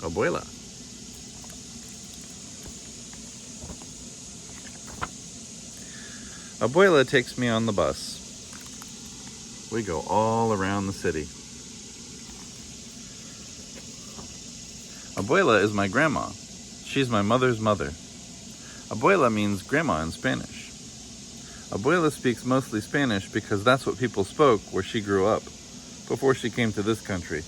Abuela. Abuela takes me on the bus. We go all around the city. Abuela is my grandma. She's my mother's mother. Abuela means grandma in Spanish. Abuela speaks mostly Spanish because that's what people spoke where she grew up, before she came to this country.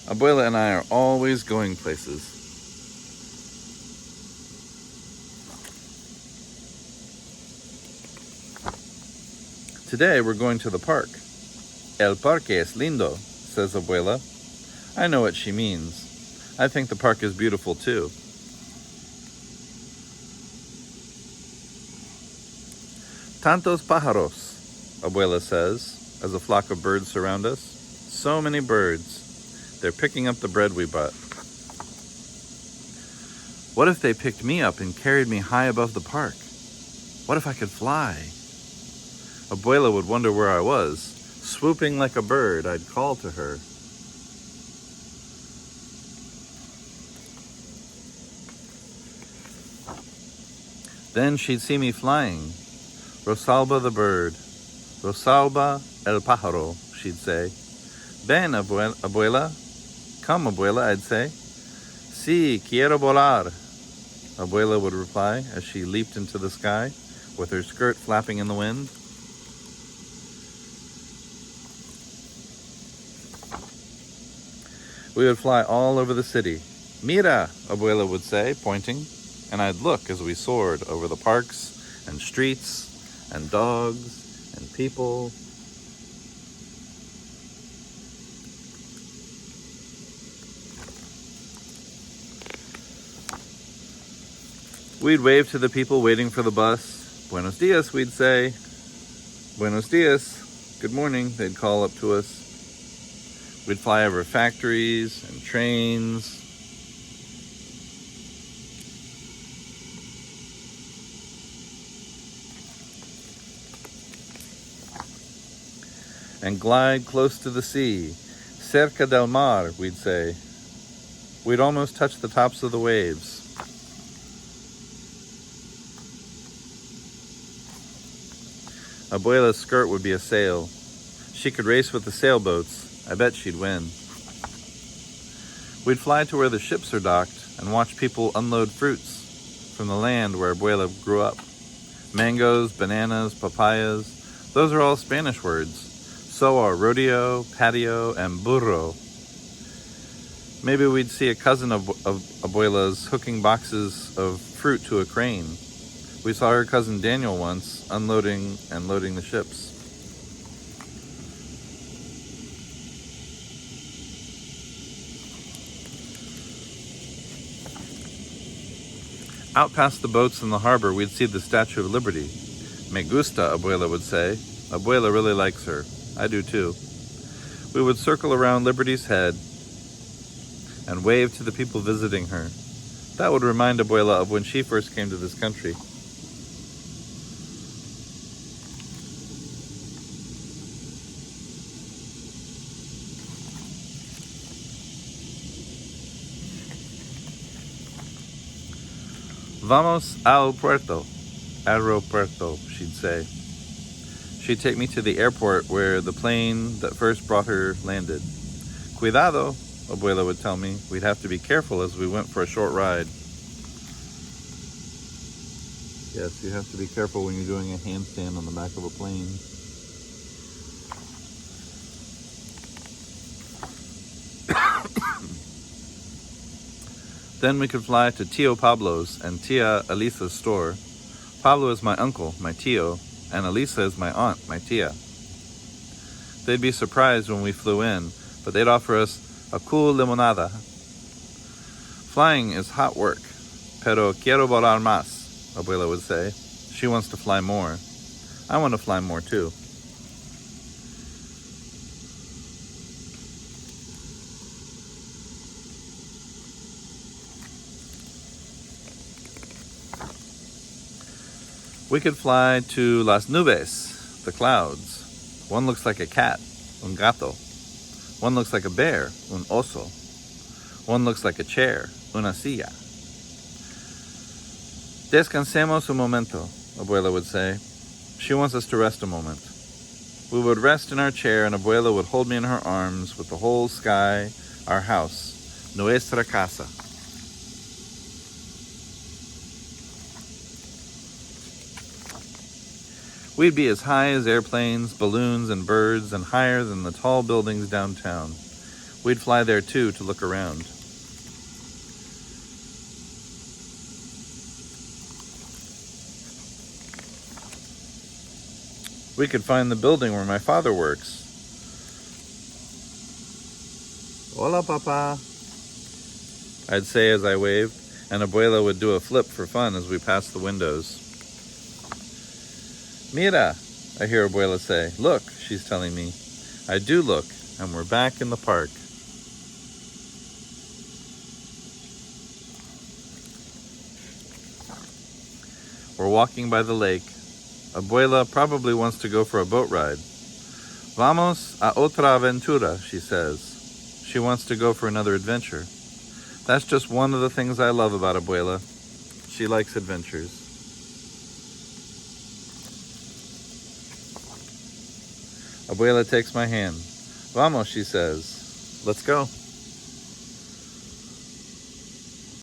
Abuela and I are always going places. Today we're going to the park. El parque es lindo, says Abuela. I know what she means. I think the park is beautiful too. Tantos pájaros, Abuela says, as a flock of birds surround us. So many birds. They're picking up the bread we bought. What if they picked me up and carried me high above the park? What if I could fly? Abuela would wonder where I was. Swooping like a bird, I'd call to her. Then she'd see me flying. Rosalba the bird. Rosalba el pájaro, she'd say. Ven, abuela. Come, abuela, I'd say. Sí, quiero volar, Abuela would reply as she leaped into the sky, with her skirt flapping in the wind. We would fly all over the city. Mira, Abuela would say, pointing, and I'd look as we soared over the parks and streets and dogs and people. We'd wave to the people waiting for the bus. Buenos dias, we'd say. Buenos dias. Good morning, they'd call up to us. We'd fly over factories and trains. And glide close to the sea. Cerca del mar, we'd say. We'd almost touch the tops of the waves. Abuela's skirt would be a sail. She could race with the sailboats. I bet she'd win. We'd fly to where the ships are docked and watch people unload fruits from the land where Abuela grew up. Mangoes, bananas, papayas, those are all Spanish words. So are rodeo, patio, and burro. Maybe we'd see a cousin of Abuela's hooking boxes of fruit to a crane. We saw her cousin Daniel once unloading and loading the ships. Out past the boats in the harbor, we'd see the Statue of Liberty. Me gusta, Abuela would say. Abuela really likes her. I do too. We would circle around Liberty's head and wave to the people visiting her. That would remind Abuela of when she first came to this country. Vamos al puerto. Aeropuerto, she'd say. She'd take me to the airport where the plane that first brought her landed. Cuidado, Abuela would tell me. We'd have to be careful as we went for a short ride. Yes, you have to be careful when you're doing a handstand on the back of a plane. Then we could fly to Tio Pablo's and Tia Elisa's store. Pablo is my uncle, my tio, and Elisa is my aunt, my tia. They'd be surprised when we flew in, but they'd offer us a cool limonada. Flying is hot work, pero quiero volar más, Abuela would say. She wants to fly more. I want to fly more too. We could fly to las nubes, the clouds. One looks like a cat, un gato. One looks like a bear, un oso. One looks like a chair, una silla. Descansemos un momento, Abuela would say. She wants us to rest a moment. We would rest in our chair and Abuela would hold me in her arms with the whole sky, our house, nuestra casa. We'd be as high as airplanes, balloons, and birds, and higher than the tall buildings downtown. We'd fly there too to look around. We could find the building where my father works. Hola, Papa, I'd say as I waved, and Abuela would do a flip for fun as we passed the windows. Mira, I hear Abuela say. Look, she's telling me. I do look, and we're back in the park. We're walking by the lake. Abuela probably wants to go for a boat ride. Vamos a otra aventura, she says. She wants to go for another adventure. That's just one of the things I love about Abuela. She likes adventures. Abuela takes my hand. Vamos, she says. Let's go.